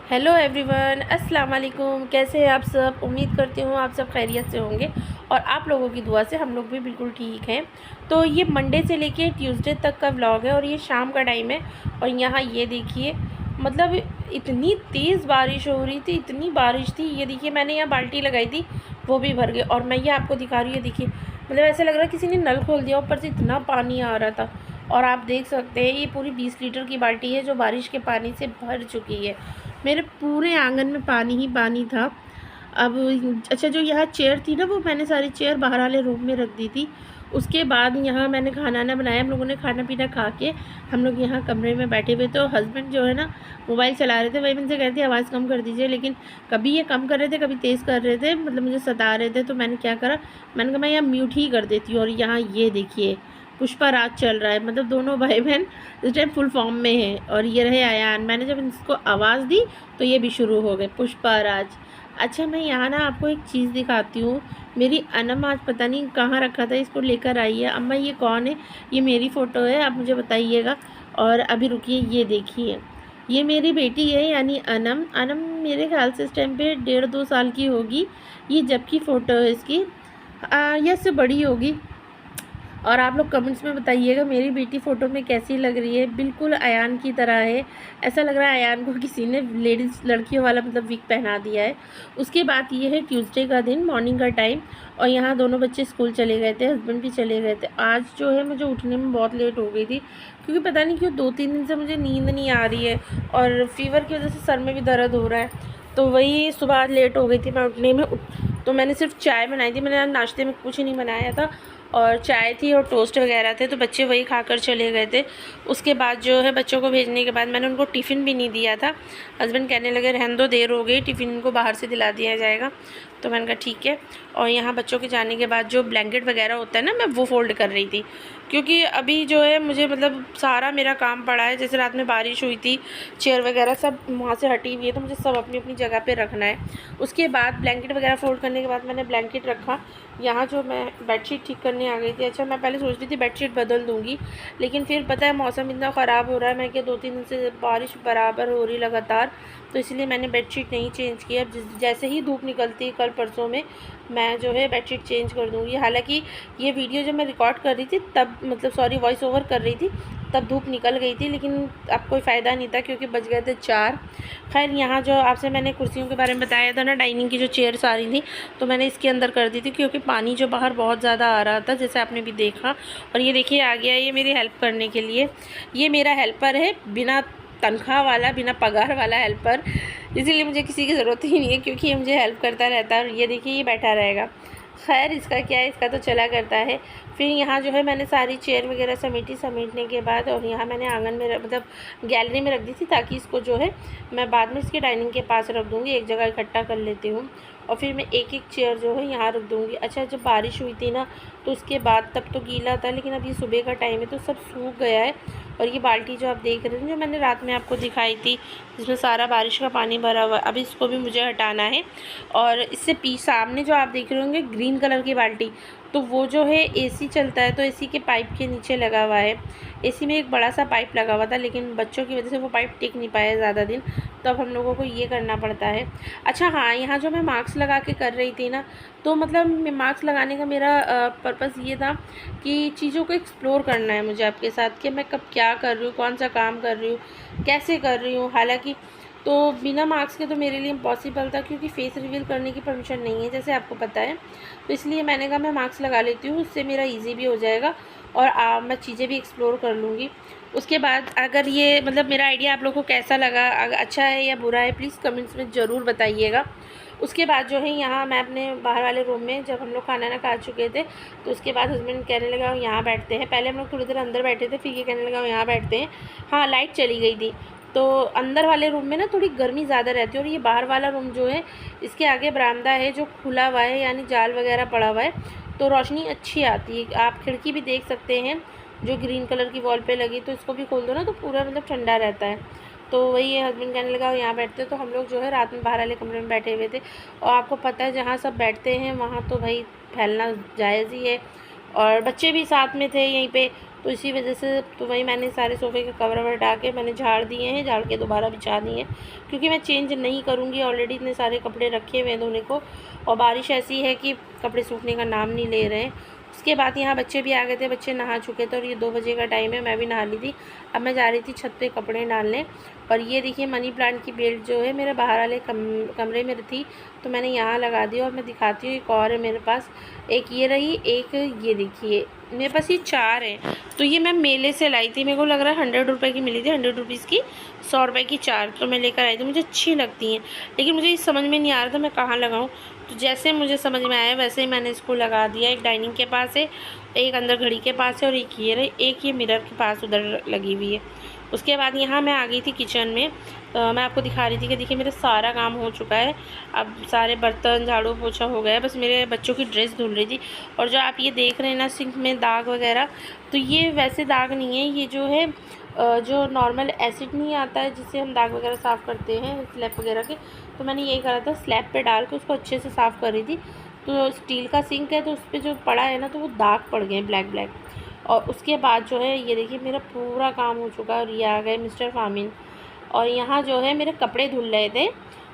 Hello everyone, अस्सलाम वालेकुम। कैसे हैं आप सब? उम्मीद करती हूँ आप सब खैरियत से होंगे और आप लोगों की दुआ से हम लोग भी बिल्कुल ठीक हैं। तो ये मंडे से लेके ट्यूसडे तक का व्लॉग है और ये शाम का टाइम है। और यहाँ ये देखिए, मतलब इतनी तेज़ बारिश हो रही थी, इतनी बारिश थी। ये देखिए, मैंने यहाँ बाल्टी लगाई थी, वो भी भर गई। और मैं ये आपको दिखा रही हूँ, ये देखिए, मतलब ऐसा लग रहा है किसी ने नल खोल दिया, ऊपर से इतना पानी आ रहा था। और आप देख सकते हैं ये पूरी 20 लीटर की बाल्टी है जो बारिश के पानी से भर चुकी है। मेरे पूरे आंगन में पानी ही पानी था। अब अच्छा, जो यहाँ चेयर थी ना, वो मैंने सारी चेयर बाहर वाले रूम में रख दी थी। उसके बाद यहाँ मैंने खाना ना बनाया, हम लोगों ने खाना पीना खा के हम लोग यहाँ कमरे में बैठे हुए। तो हस्बैंड जो है ना, मोबाइल चला रहे थे। वही मुझसे कहते आवाज़ कम कर दीजिए, लेकिन कभी ये कम कर रहे थे, कभी तेज़ कर रहे थे, मतलब मुझे सता रहे थे। तो मैंने क्या करा, मैंने कहा मैं यहाँ म्यूट ही कर देती हूँ। और यहाँ ये देखिए, पुष्पा राज चल रहा है, मतलब दोनों भाई बहन इस टाइम फुल फॉर्म में हैं। और ये रहे आयान। मैंने जब इसको आवाज़ दी तो ये भी शुरू हो गए, पुष्पा राज। अच्छा, मैं यहाँ ना आपको एक चीज़ दिखाती हूँ। मेरी अनम आज पता नहीं कहाँ रखा था, इसको लेकर आई है। अम्मा ये कौन है? ये मेरी फ़ोटो है, आप मुझे बताइएगा। और अभी रुकिए, ये देखिए, ये मेरी बेटी है, यानी अनम। अनम मेरे ख्याल से इस टाइम पे 1.5-2 साल की होगी। ये जब की फ़ोटो है इसकी, या इससे बड़ी होगी। और आप लोग कमेंट्स में बताइएगा मेरी बेटी फ़ोटो में कैसी लग रही है। बिल्कुल अयान की तरह है। ऐसा लग रहा है अयान को किसी ने लेडीज़ लड़कियों वाला मतलब विग पहना दिया है। उसके बाद ये है ट्यूसडे का दिन, मॉर्निंग का टाइम। और यहाँ दोनों बच्चे स्कूल चले गए थे, हस्बैंड भी चले गए थे। आज जो है मुझे उठने में बहुत लेट हो गई थी, क्योंकि पता नहीं क्यों 2-3 दिन से मुझे नींद नहीं आ रही है और फीवर की वजह से सर में भी दर्द हो रहा है। तो वही सुबह आज लेट हो गई थी मैं उठने में। तो मैंने सिर्फ चाय बनाई थी, मैंने नाश्ते में कुछ नहीं बनाया था। और चाय थी और टोस्ट वगैरह थे, तो बच्चे वही खाकर चले गए थे। उसके बाद जो है बच्चों को भेजने के बाद मैंने उनको टिफ़िन भी नहीं दिया था। हस्बैंड कहने लगे रहने दो, देर हो गई, टिफ़िन इनको बाहर से दिला दिया जाएगा। तो मैंने कहा ठीक है। और यहाँ बच्चों के जाने के बाद जो ब्लैंकेट वगैरह होता है ना, मैं वो फ़ोल्ड कर रही थी, क्योंकि अभी जो है मुझे मतलब सारा मेरा काम पड़ा है। जैसे रात में बारिश हुई थी, चेयर वगैरह सब वहाँ से हटी हुई है, तो मुझे सब अपनी अपनी जगह पे रखना है। उसके बाद ब्लैंकेट वगैरह फ़ोल्ड करने के बाद मैंने ब्लैंकेट रखा। यहाँ जो मैं बेडशीट ठीक करने आ गई थी। अच्छा, मैं पहले सोच रही थी बेडशीट बदल दूँगी, लेकिन फिर पता है मौसम इतना ख़राब हो रहा है, मैं क्या 2-3 दिन से बारिश बराबर हो रही लगातार, तो इसलिए मैंने बेडशीट नहीं चेंज किया। अब जैसे ही धूप निकलती है कल परसों में, मैं जो है बेडशीट चेंज कर दूँगी। हालाँकि ये वीडियो जब मैं रिकॉर्ड कर रही थी तब, मतलब सॉरी, वॉइस ओवर कर रही थी, तब धूप निकल गई थी, लेकिन अब कोई फ़ायदा नहीं था क्योंकि बज गए थे 4। खैर, यहाँ जो आपसे मैंने कुर्सियों के बारे में बताया था ना, डाइनिंग की जो चेयर्स आ रही थी, तो मैंने इसके अंदर कर दी थी, क्योंकि पानी जो बाहर बहुत ज़्यादा आ रहा था, जैसे आपने भी देखा। और ये देखिए आ गया, ये मेरी हेल्प करने के लिए। ये मेरा हेल्पर है, बिना तनख्वाह वाला, बिना पगार वाला हेल्पर। इसीलिए मुझे किसी की ज़रूरत ही नहीं है, क्योंकि ये मुझे हेल्प करता रहता है। और ये देखिए, ये बैठा रहेगा। खैर, इसका क्या है, इसका तो चला करता है। फिर यहाँ जो है मैंने सारी चेयर वगैरह समेटने के बाद, और यहाँ मैंने आंगन में मतलब गैलरी में रख दी थी, ताकि इसको जो है मैं बाद में इसके डाइनिंग के पास रख दूँगी, एक जगह इकट्ठा कर लेती हूँ। और फिर मैं एक एक चेयर जो है यहाँ रख दूँगी। अच्छा, जब बारिश हुई थी ना, तो उसके बाद तब तो गीला था, लेकिन अब ये सुबह का टाइम है तो सब सूख गया है। और ये बाल्टी जो आप देख रहे थे, जो मैंने रात में आपको दिखाई थी, जिसमें सारा बारिश का पानी भरा हुआ है, अभी इसको भी मुझे हटाना है। और इससे सामने जो आप देख रहे होंगे ग्रीन कलर की बाल्टी, तो वो जो है एसी चलता है, तो एसी के पाइप के नीचे लगा हुआ है। एसी में एक बड़ा सा पाइप लगा हुआ था, लेकिन बच्चों की वजह से वो पाइप टिक नहीं पाया ज़्यादा दिन, तो अब हम लोगों को ये करना पड़ता है। अच्छा हाँ, यहाँ जो मैं मास्क लगा के कर रही थी ना, तो मतलब मास्क लगाने का मेरा पर्पज़ ये था कि चीज़ों को एक्सप्लोर करना है मुझे आपके साथ, कि मैं कब क्या कर रही हूँ, कौन सा काम कर रही हूँ, कैसे कर रही हूँ। हालाँकि तो बिना मास्क के तो मेरे लिए इम्पॉसिबल था, क्योंकि फ़ेस रिवील करने की परमिशन नहीं है, जैसे आपको पता है। तो इसलिए मैंने कहा मैं मास्क लगा लेती हूँ, उससे मेरा ईज़ी भी हो जाएगा और मैं चीज़ें भी एक्सप्लोर कर लूँगी। उसके बाद अगर ये मतलब मेरा आइडिया आप लोगों को कैसा लगा, अच्छा है या बुरा है, प्लीज़ कमेंट्स में ज़रूर बताइएगा। उसके बाद जो है यहाँ मैं अपने बाहर वाले रूम में, जब हम लोग खाना ना खा चुके थे, तो उसके बाद हस्बैंड कहने लगा यहाँ बैठते हैं। पहले हम लोग थोड़ी देर अंदर बैठे थे, फिर ये कहने लगा यहाँ बैठते हैं। हाँ, लाइट चली गई थी, तो अंदर वाले रूम में ना थोड़ी गर्मी ज़्यादा रहती है। और ये बाहर वाला रूम जो है, इसके आगे बरामदा है जो खुला हुआ है, यानी जाल वगैरह पड़ा हुआ है, तो रोशनी अच्छी आती है। आप खिड़की भी देख सकते हैं जो ग्रीन कलर की वॉल पे लगी, तो इसको भी खोल दो ना, तो पूरा मतलब ठंडा रहता है। तो वही हस्बैंड कहने लगा यहाँ बैठते, तो हम लोग जो है रात में बाहर वाले कमरे में बैठे हुए थे। और आपको पता है जहाँ सब बैठते हैं वहाँ तो भाई फैलना जायज़ ही है, और बच्चे भी साथ में थे यहीं पे, तो इसी वजह से तो वही मैंने सारे सोफ़े के कवर ववर हटा के मैंने झाड़ दिए हैं, झाड़ के दोबारा बिछा दिए हैं, क्योंकि मैं चेंज नहीं करूँगी। ऑलरेडी इतने सारे कपड़े रखे हुए हैं धोने को, और बारिश ऐसी है कि कपड़े सूखने का नाम नहीं ले रहे हैं। उसके बाद यहाँ बच्चे भी आ गए थे, बच्चे नहा चुके थे और ये 2 बजे का टाइम है, मैं भी नहा ली थी। अब मैं जा रही थी छत पे कपड़े डालने। और ये देखिए मनी प्लांट की बेल्ट जो है मेरे बाहर वाले कमरे में थी, तो मैंने यहाँ लगा दी। और मैं दिखाती हूँ, एक और है मेरे पास, एक ये रही, एक ये देखिए, मेरे पास ये 4 हैं। तो ये मैं मेले से लाई थी, मेरे को लग रहा है 100 रुपये की मिली थी, 100 रुपीज़ की 100 रुपये की 4, तो मैं लेकर आई थी। मुझे अच्छी लगती हैं, लेकिन मुझे ये समझ में नहीं आ रहा था मैं कहाँ लगाऊँ। तो जैसे मुझे समझ में आया वैसे ही मैंने इसको लगा दिया। एक डाइनिंग के पास है, एक अंदर घड़ी के पास है, और एक ये रही, एक ये मिरर के पास उधर लगी हुई है। उसके बाद यहाँ मैं आ गई थी किचन में। मैं आपको दिखा रही थी कि देखिए मेरा सारा काम हो चुका है। अब सारे बर्तन झाड़ू पोछा हो गया, बस मेरे बच्चों की ड्रेस धुल रही थी। और जो आप ये देख रहे हैं ना सिंक में दाग वगैरह, तो ये वैसे दाग नहीं है, ये जो है जो नॉर्मल एसिड नहीं आता है जिससे हम दाग वगैरह साफ़ करते हैं स्लैब वगैरह के, तो मैंने यही करा था, स्लैब पे डाल के उसको अच्छे से साफ़ कर रही थी। तो स्टील का सिंक है, तो उस पर जो पड़ा है ना, तो वो दाग पड़ गए ब्लैक ब्लैक। और उसके बाद जो है ये देखिए मेरा पूरा काम हो चुका है। और ये आ गए मिस्टर फामिन, और यहाँ जो है मेरे कपड़े धुल रहे थे,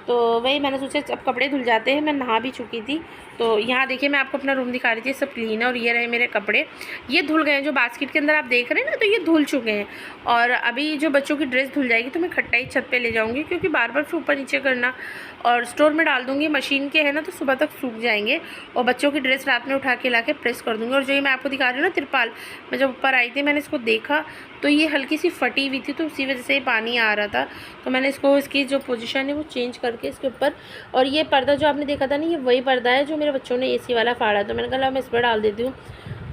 तो वही मैंने सोचा अब कपड़े धुल जाते हैं। मैं नहा भी चुकी थी। तो यहाँ देखिए मैं आपको अपना रूम दिखा रही थी, सब क्लीन है। और ये रहे मेरे कपड़े, ये धुल गए हैं, जो बास्केट के अंदर आप देख रहे हैं ना, तो ये धुल चुके हैं। और अभी जो बच्चों की ड्रेस धुल जाएगी तो मैं इकट्ठा ही छत पे ले जाऊँगी, क्योंकि बार बार फिर ऊपर नीचे करना। और स्टोर में डाल दूँगी, मशीन के है ना, तो सुबह तक सूख जाएंगे। और बच्चों की ड्रेस रात में उठा के ला के प्रेस कर दूँगी। और जो ये मैं आपको दिखा रही हूँ ना तिरपाल, मैं जब ऊपर आई थी मैंने इसको देखा तो ये हल्की सी फटी हुई थी, तो उसी वजह से पानी आ रहा था। तो मैंने इसको, इसकी जो पोजीशन है वो चेंज करके इसके ऊपर, और ये पर्दा जो आपने देखा था ना, ये वही पर्दा है जो मेरे बच्चों ने एसी वाला फाड़ा, तो मैंने कहा मैं इस पर डाल देती हूँ।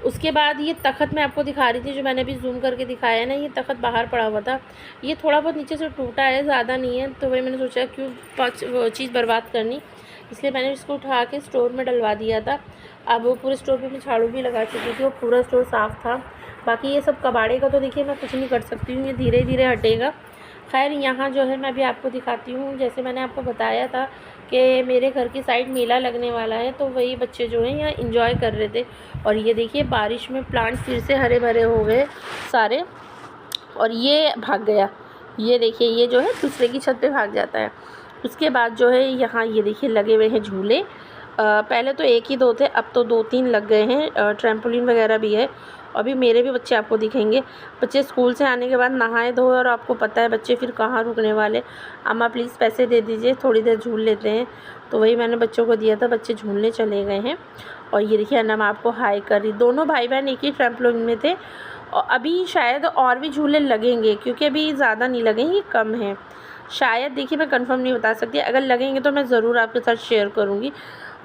उसके बाद ये तख़त मैं आपको दिखा रही थी, जो मैंने अभी जूम करके दिखाया है ना, ये तख़त बाहर पड़ा हुआ था। ये थोड़ा बहुत नीचे से टूटा है, ज़्यादा नहीं है, तो वही मैंने सोचा क्यों चीज़ बर्बाद करनी, इसलिए मैंने इसको उठा के स्टोर में डलवा दिया था। अब वो पूरे स्टोर पे मैं झाड़ू भी लगा चुकी थी, और पूरा स्टोर साफ़ था। बाकी ये सब कबाड़े का तो देखिए मैं कुछ नहीं कर सकती हूँ, ये धीरे धीरे हटेगा। खैर यहाँ जो है मैं भी आपको दिखाती हूँ, जैसे मैंने आपको बताया था कि मेरे घर की साइड मेला लगने वाला है, तो वही बच्चे जो हैं यहाँ एंजॉय कर रहे थे। और ये देखिए बारिश में प्लांट फिर से हरे भरे हो गए सारे, और ये भाग गया। ये देखिए ये जो है दूसरे की छत पे भाग जाता है। उसके बाद जो है यहाँ ये देखिए लगे हुए हैं झूले। पहले तो 1 ही 2 थे, अब तो 2-3 लग गए हैं। ट्रैम्पोलिन वगैरह भी है। अभी मेरे भी बच्चे आपको दिखेंगे। बच्चे स्कूल से आने के बाद नहाए धोए, और आपको पता है बच्चे फिर कहाँ रुकने वाले। अम्मा प्लीज़ पैसे दे दीजिए, थोड़ी देर झूल लेते हैं। तो वही मैंने बच्चों को दिया था, बच्चे झूलने चले गए हैं। और ये देखिए अनम आपको हाई कर रही। दोनों भाई बहन एक ही ट्रैम्पोलिन में थे। और अभी शायद और भी झूले लगेंगे, क्योंकि अभी ज़्यादा नहीं लगे, ये कम है शायद। देखिए मैं कंफर्म नहीं बता सकती, अगर लगेंगे तो मैं ज़रूर आपके साथ शेयर करूँगी।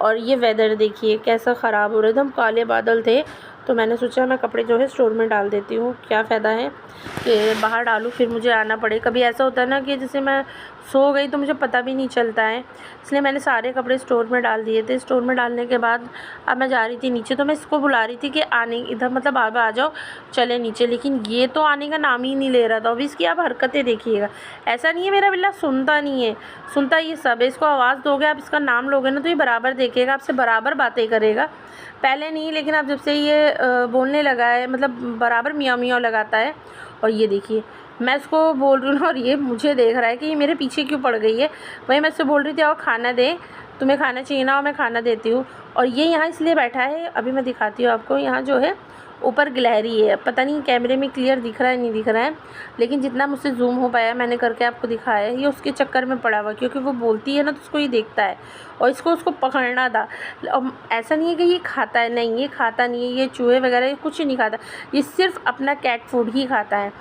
और ये वेदर देखिए कैसा ख़राब हो रहा है, एकदम काले बादल थे। तो मैंने सोचा मैं कपड़े जो है स्टोर में डाल देती हूँ, क्या फ़ायदा है कि बाहर डालूँ फिर मुझे आना पड़े। कभी ऐसा होता है ना कि जैसे मैं सो गई तो मुझे पता भी नहीं चलता है, इसलिए मैंने सारे कपड़े स्टोर में डाल दिए थे। स्टोर में डालने के बाद अब मैं जा रही थी नीचे, तो मैं इसको बुला रही थी कि आने इधर, मतलब आप आ जाओ चले नीचे, लेकिन ये तो आने का नाम ही नहीं ले रहा था। अब इसकी आप हरकतें देखिएगा, ऐसा नहीं है मेरा बिल्ला सुनता नहीं है, सुनता ये सब है। इसको आवाज़ दोगे, आप इसका नाम लोगे ना, तो ये बराबर देखेगा, आपसे बराबर बातें करेगा। पहले नहीं, लेकिन अब जब से ये बोलने लगा है, मतलब बराबर मियाँ मियाँ लगाता है। और ये देखिए मैं इसको बोल रही हूँ ना, और ये मुझे देख रहा है कि ये मेरे पीछे क्यों पड़ गई है। वही मैं इससे बोल रही थी और खाना दे, तुम्हें खाना चाहिए ना, और मैं खाना देती हूँ। और ये यहाँ इसलिए बैठा है, अभी मैं दिखाती हूँ आपको। यहाँ जो है ऊपर गिलहरी है, पता नहीं कैमरे में क्लियर दिख रहा है नहीं दिख रहा है, लेकिन जितना मुझसे जूम हो पाया मैंने करके आपको दिखाया है। ये उसके चक्कर में पड़ा हुआ, क्योंकि वो बोलती है ना तो उसको ये देखता है, और इसको उसको पकड़ना था। ऐसा नहीं है कि ये खाता है, नहीं ये खाता नहीं है, ये चूहे वगैरह कुछ नहीं खाता, ये सिर्फ अपना कैट फूड ही खाता है।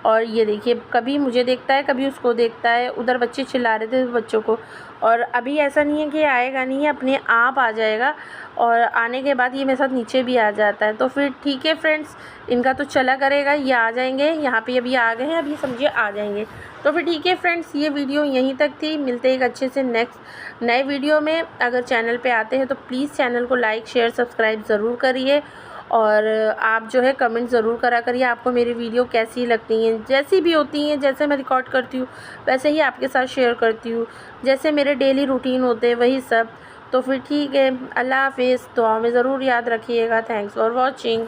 और ये देखिए कभी मुझे देखता है, कभी उसको देखता है। उधर बच्चे चिल्ला रहे थे बच्चों को, और अभी ऐसा नहीं है कि आएगा नहीं है, अपने आप आ जाएगा। और आने के बाद ये मेरे साथ नीचे भी आ जाता है। तो फिर ठीक है फ्रेंड्स, इनका तो चला करेगा, ये आ जाएंगे यहाँ पे, अभी आ गए हैं, अभी समझिए आ जाएंगे। तो फिर ठीक है फ्रेंड्स, ये वीडियो यहीं तक थी। मिलते एक अच्छे से नेक्स्ट नए वीडियो में। अगर चैनल पे आते हैं तो प्लीज़ चैनल को लाइक शेयर सब्सक्राइब ज़रूर करिए, और आप जो है कमेंट ज़रूर करा करिए आपको मेरी वीडियो कैसी लगती हैं। जैसी भी होती हैं, जैसे मैं रिकॉर्ड करती हूँ वैसे ही आपके साथ शेयर करती हूँ, जैसे मेरे डेली रूटीन होते हैं वही सब। तो फिर ठीक है, अल्लाह हाफिज़। दुआ में ज़रूर याद रखिएगा। Thanks for watching.